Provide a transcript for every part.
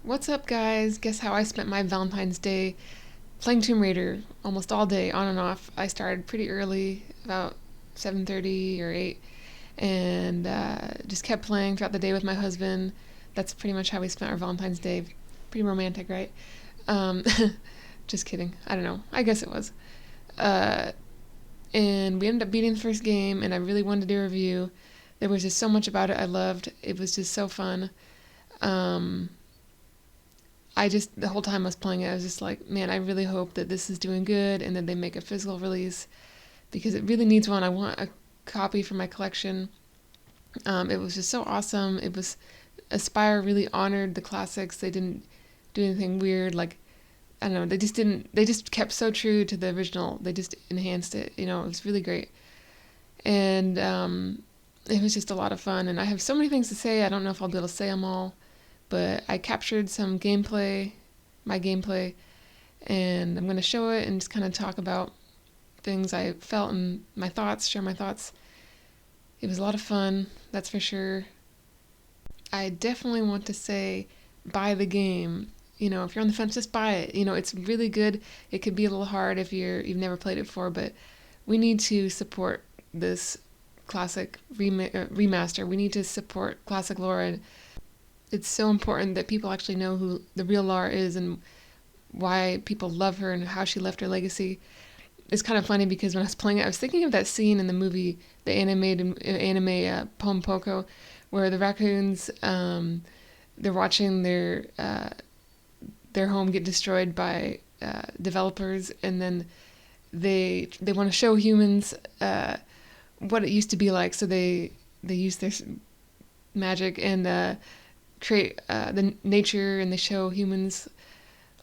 What's up, guys? Guess how I spent my Valentine's Day? Playing Tomb Raider almost all day, on and off. I started pretty early, about 7:30 or 8, and just kept playing throughout the day with my husband. That's pretty much how we spent our Valentine's Day. Pretty romantic, right? Um, just kidding. I don't know. I guess it was. Uh, and we ended up beating the first game, and I really wanted to do a review. There was just so much about it I loved. It was just so fun. Um, the whole time I was playing it, I was just like, man, I really hope that this is doing good and that they make a physical release because it really needs one. I want a copy for my collection. It was just so awesome. Aspire really honored the classics. They didn't do anything weird. Like, I don't know, they just kept so true to the original. They just enhanced it. It was really great. And it was just a lot of fun. And I have so many things to say. I don't know if I'll be able to say them all. But I captured some gameplay, my gameplay, and I'm going to show it and just kind of talk about things I felt and my thoughts, share my thoughts. It was a lot of fun, that's for sure. I definitely want to say buy the game. If you're on the fence, just buy it. It's really good. It could be a little hard if you've never played it before, but we need to support this classic remaster. We need to support classic Lara. It's so important that people actually know who the real Lara is and why people love her and how she left her legacy. It's kind of funny because when I was playing it, I was thinking of that scene in the movie, the anime Pom Poko, where the raccoons they're watching their home get destroyed by developers, and then they want to show humans what it used to be like, so they use their magic and create the nature, and they show humans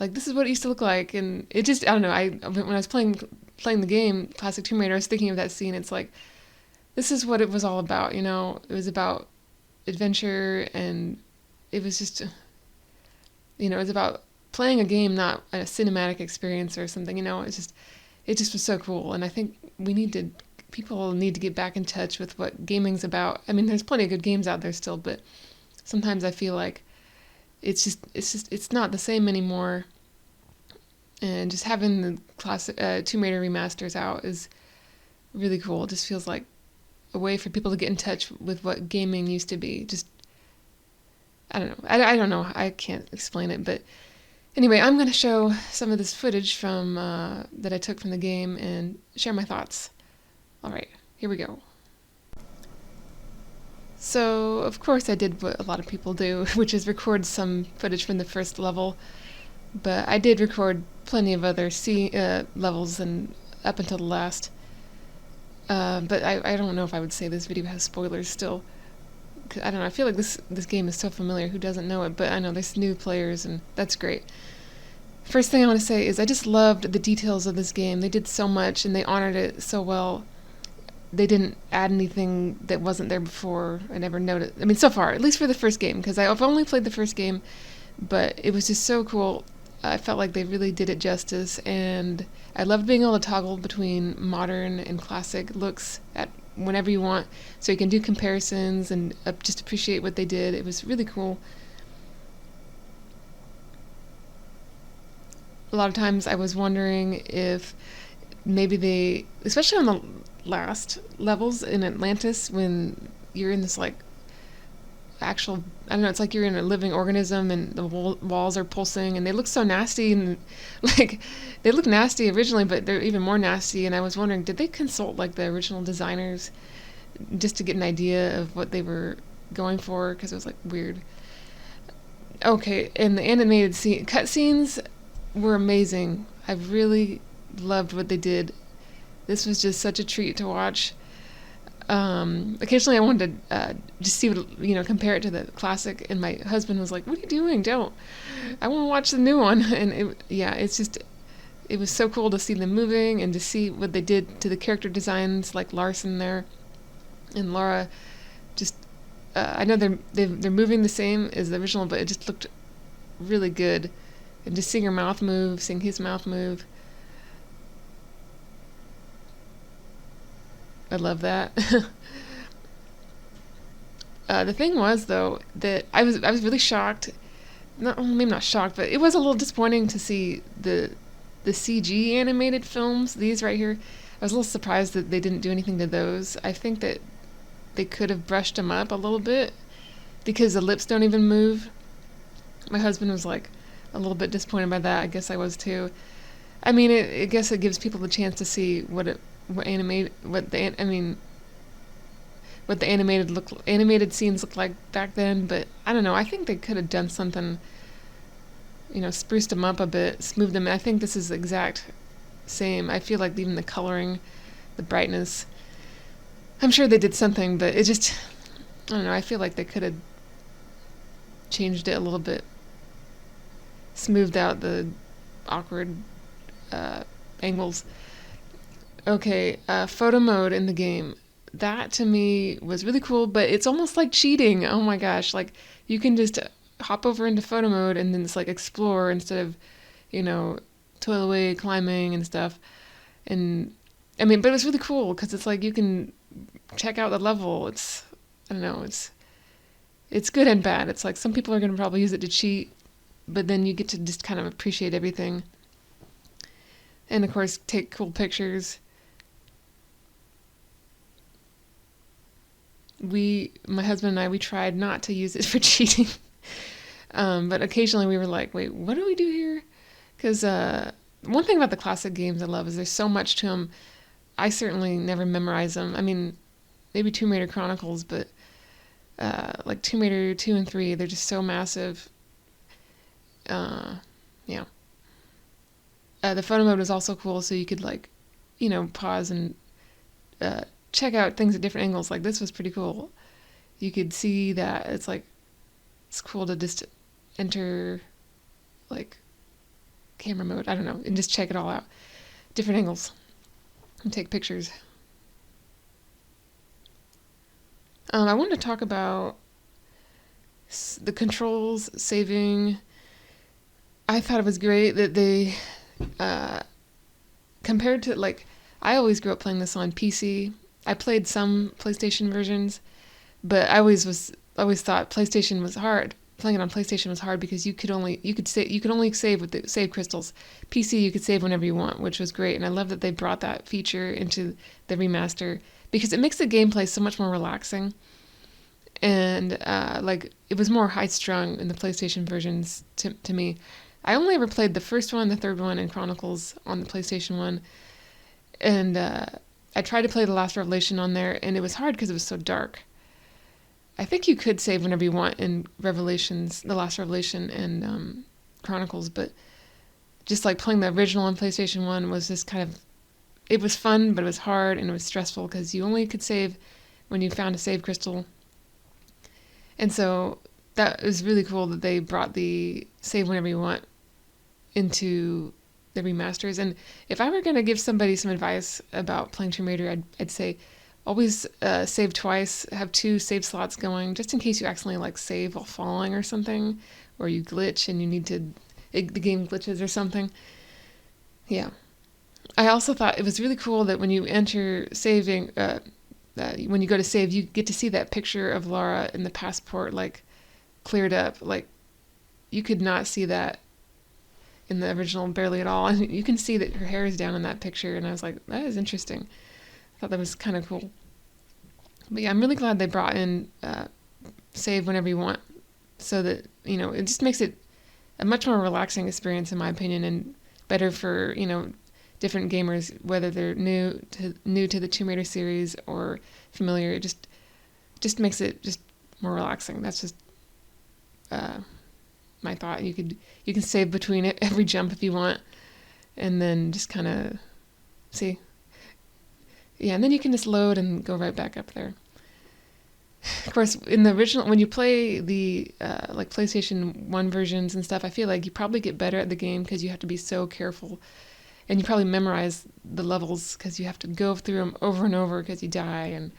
like this is what it used to look like. And it just, I don't know, when I was playing the game classic Tomb Raider, I was thinking of that scene. It's like this is what it was all about. It was about adventure, and it was just it was about playing a game, not a cinematic experience or something. It just was so cool. And I think people need to get back in touch with what gaming's about. I mean, there's plenty of good games out there still, but sometimes I feel like it's not the same anymore. And just having the classic Tomb Raider remasters out is really cool. It just feels like a way for people to get in touch with what gaming used to be. Just, I don't know. I don't know. I can't explain it. But anyway, I'm going to show some of this footage from that I took from the game and share my thoughts. All right, here we go. So, of course, I did what a lot of people do, which is record some footage from the first level. But I did record plenty of other levels and up until the last. But I don't know if I would say this video has spoilers still. 'Cause I don't know, I feel like this game is so familiar, who doesn't know it? But I know there's new players, and that's great. First thing I want to say is I just loved the details of this game. They did so much, and they honored it so well. They didn't add anything that wasn't there before. I never noticed. I mean, so far, at least for the first game, because I've only played the first game, but it was just so cool. I felt like they really did it justice, and I loved being able to toggle between modern and classic looks at whenever you want, so you can do comparisons and just appreciate what they did. It was really cool. A lot of times I was wondering if maybe especially on the last levels in Atlantis, when you're in this like actual, I don't know, it's like you're in a living organism and the walls are pulsing and they look so nasty, and like they look nasty originally, but they're even more nasty. And I was wondering, did they consult like the original designers just to get an idea of what they were going for? Because it was like weird. Okay, and the animated cutscenes were amazing. I really loved what they did. This was just such a treat to watch. Occasionally I wanted to just see what, compare it to the classic, and my husband was like, what are you doing? Don't. I want to watch the new one. And it was so cool to see them moving and to see what they did to the character designs, like Larson there and Lara. Just, I know they're moving the same as the original, but it just looked really good. And just seeing her mouth move, seeing his mouth move. I love that. The thing was, though, that I was really shocked not, well, maybe not shocked, but it was a little disappointing to see the CG animated films. These right here, I was a little surprised that they didn't do anything to those. I think that they could have brushed them up a little bit because the lips don't even move. My husband was like a little bit disappointed by that. I guess I was too. I mean, I guess it gives people the chance to see what the animated scenes look like back then. But I don't know. I think they could have done something, spruced them up a bit, smoothed them. I think this is the exact same. I feel like even the coloring, the brightness. I'm sure they did something, but it just, I don't know. I feel like they could have changed it a little bit, smoothed out the awkward angles. Okay, photo mode in the game. That to me was really cool, but it's almost like cheating. Oh my gosh, like you can just hop over into photo mode and then it's like explore instead of, toil away climbing and stuff. And I mean, but it's really cool because it's like you can check out the level. I don't know, it's good and bad. It's like some people are going to probably use it to cheat, but then you get to just kind of appreciate everything. And of course, take cool pictures. My husband and I, we tried not to use it for cheating. But occasionally we were like, wait, what do we do here? Because one thing about the classic games I love is there's so much to them. I certainly never memorize them. I mean, maybe Tomb Raider Chronicles, but like Tomb Raider 2 and 3, they're just so massive. Yeah. The photo mode was also cool, so you could pause and check out things at different angles. Like this was pretty cool. You could see that it's cool to just enter camera mode. I don't know, and just check it all out, different angles, and take pictures. I wanted to talk about the controls, saving. I thought it was great that they, compared to I always grew up playing this on PC. I played some PlayStation versions, but I always thought PlayStation was hard. Playing it on PlayStation was hard because you could only save with the save crystals. PC you could save whenever you want, which was great, and I love that they brought that feature into the remaster because it makes the gameplay so much more relaxing. And it was more high strung in the PlayStation versions to me. I only ever played the first one, the third one, and Chronicles on the PlayStation 1. And I tried to play The Last Revelation on there, and it was hard because it was so dark. I think you could save whenever you want in Revelations, The Last Revelation, and Chronicles, but just playing the original on PlayStation 1 was just it was fun, but it was hard, and it was stressful because you only could save when you found a save crystal. And so that was really cool that they brought the save whenever you want into the remasters. And if I were going to give somebody some advice about playing Tomb Raider, I'd say always save twice, have 2 save slots going, just in case you accidentally save while falling or something, or you glitch and you need to, the game glitches or something. Yeah. I also thought it was really cool that when you enter saving, when you go to save, you get to see that picture of Lara in the passport, cleared up. You could not see that in the original barely at all. And you can see that her hair is down in that picture, and I was like, that is interesting. I thought that was kind of cool. But yeah, I'm really glad they brought in save whenever you want, so that, it just makes it a much more relaxing experience, in my opinion, and better for, different gamers, whether they're new to the Tomb Raider series or familiar. It just makes it just more relaxing. That's just my thought. You can save between it every jump if you want, and then just kind of see. Yeah, and then you can just load and go right back up there. Of course, in the original, when you play the PlayStation 1 versions and stuff, I feel like you probably get better at the game because you have to be so careful. And you probably memorize the levels because you have to go through them over and over because you die and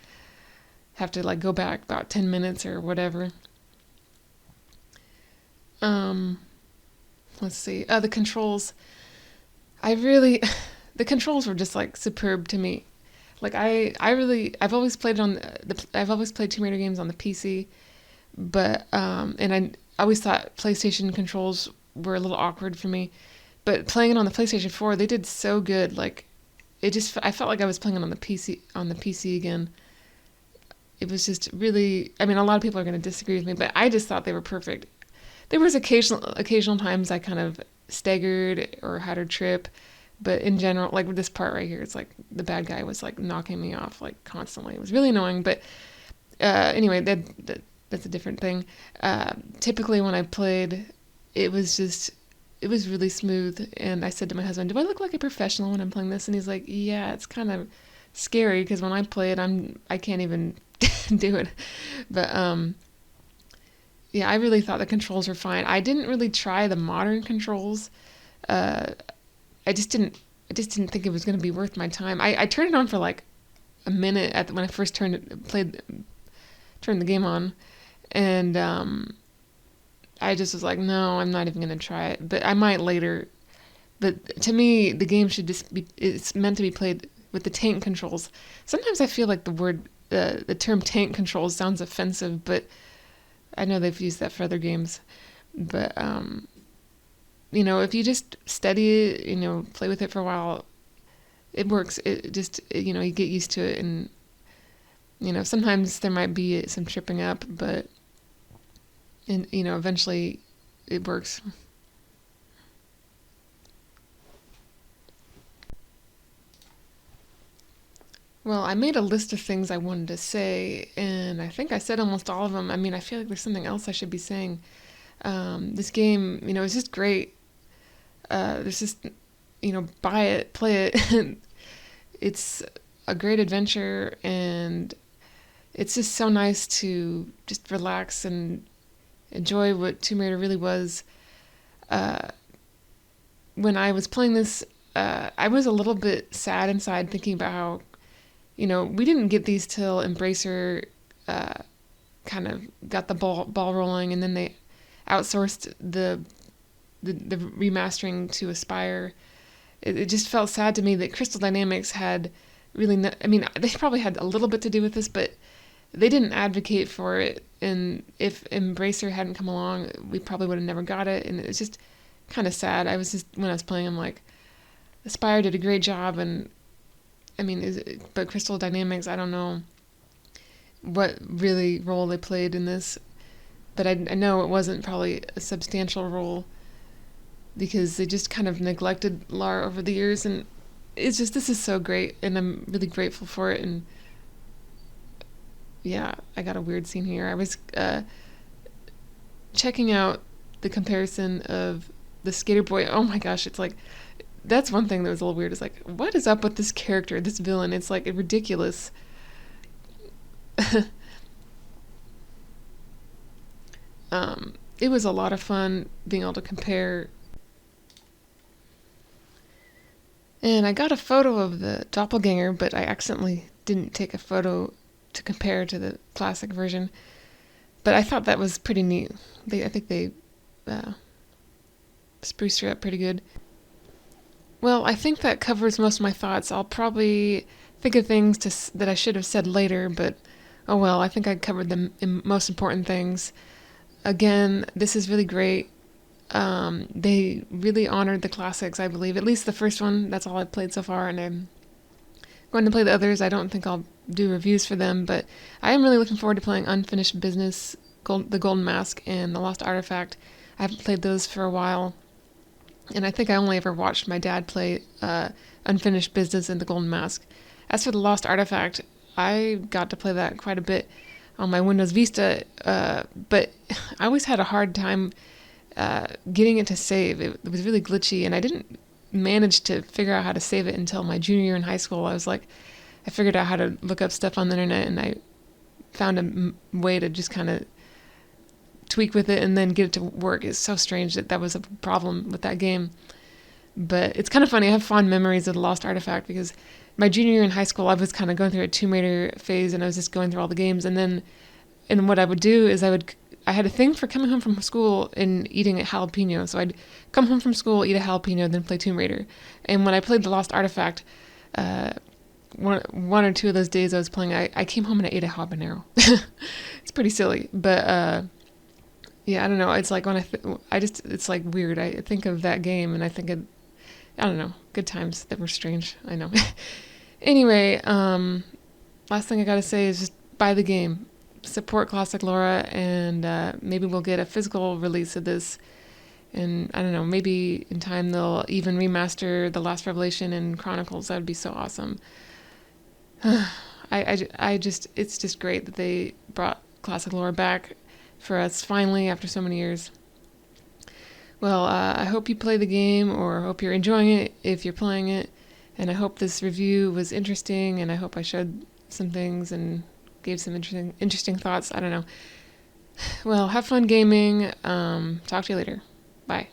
have to go back about 10 minutes or whatever. Let's see. The controls. The controls were just superb to me. I've always played Tomb Raider games on the PC, but and I always thought PlayStation controls were a little awkward for me, but playing it on the PlayStation 4, they did so good. Like it just, I felt like I was playing it on the PC again. It was just really, I mean, a lot of people are going to disagree with me, but I just thought they were perfect. There was occasional times I kind of staggered or had a trip, but in general, like with this part right here, it's like the bad guy was like knocking me off like constantly. It was really annoying, but anyway, that's a different thing. Typically, when I played, it was just it was really smooth. And I said to my husband, "Do I look like a professional when I'm playing this?" And he's like, "Yeah, it's kind of scary because when I play it, I can't even do it." But yeah, I really thought the controls were fine. I didn't really try the modern controls. Uh, I just didn't. I just didn't think it was going to be worth my time. I turned it on for like a minute when I first turned the game on, and I just was like, no, I'm not even going to try it. But I might later. But to me, the game should just be. It's meant to be played with the tank controls. Sometimes I feel like the term tank controls sounds offensive, but I know they've used that for other games. But if you just study it, play with it for a while, it works. It just, you get used to it. And, sometimes there might be some tripping up, but, eventually it works. Well, I made a list of things I wanted to say, and I think I said almost all of them. I mean, I feel like there's something else I should be saying. This game, is just great. There's just, buy it, play it. It's a great adventure, and it's just so nice to just relax and enjoy what Tomb Raider really was. Uh, when I was playing this, I was a little bit sad inside thinking about how, we didn't get these till Embracer uh, kind of got the ball rolling, and then they outsourced the remastering to Aspire. It just felt sad to me that Crystal Dynamics had really I mean, they probably had a little bit to do with this, but they didn't advocate for it. And if Embracer hadn't come along, we probably would have never got it. And it's just kind of sad. When I was playing, I'm like, Aspire did a great job, and I mean, but Crystal Dynamics, I don't know what really role they played in this, but I know it wasn't probably a substantial role because they just kind of neglected Lara over the years, and this is so great, and I'm really grateful for it. And yeah, I got a weird scene here. I was checking out the comparison of the Skater Boy. Oh my gosh, it's like, that's one thing that was a little weird. It's like, what is up with this character, this villain? It's like ridiculous. It was a lot of fun being able to compare. And I got a photo of the doppelganger, but I accidentally didn't take a photo to compare to the classic version. But I thought that was pretty neat. I think they spruced her up pretty good. Well, I think that covers most of my thoughts. I'll probably think of things that I should have said later, but oh well, I think I covered the most important things. Again, this is really great. They really honored the classics, I believe. At least the first one. That's all I've played so far, and I'm going to play the others. I don't think I'll do reviews for them, but I am really looking forward to playing Unfinished Business, The Golden Mask, and The Lost Artifact. I haven't played those for a while, and I think I only ever watched my dad play Unfinished Business and The Golden Mask. As for The Lost Artifact, I got to play that quite a bit on my Windows Vista, but I always had a hard time getting it to save. It was really glitchy, and I didn't manage to figure out how to save it until my junior year in high school. I figured out how to look up stuff on the internet, and I found a way to just kind of tweak with it and then get it to work. It's so strange that was a problem with that game. But it's kind of funny. I have fond memories of The Lost Artifact because my junior year in high school, I was kind of going through a Tomb Raider phase, and I was just going through all the games. And what I would do is I had a thing for coming home from school and eating a jalapeno. So I'd come home from school, eat a jalapeno, then play Tomb Raider. And when I played The Lost Artifact, one or two of those days I was playing, I came home and I ate a habanero. It's pretty silly, but Yeah, I don't know. It's like when I just it's like weird. I think of that game and I think of I don't know, good times that were strange. I know. Anyway, last thing I gotta say is just buy the game, support classic Laura, and maybe we'll get a physical release of this. And I don't know, maybe in time they'll even remaster The Last Revelation and Chronicles. That would be so awesome. I just, it's just great that they brought classic Laura back for us finally after so many years. Well, I hope you play the game, or hope you're enjoying it if you're playing it. And I hope this review was interesting, and I hope I showed some things and gave some interesting thoughts. I don't know. Well, have fun gaming. Talk to you later. Bye.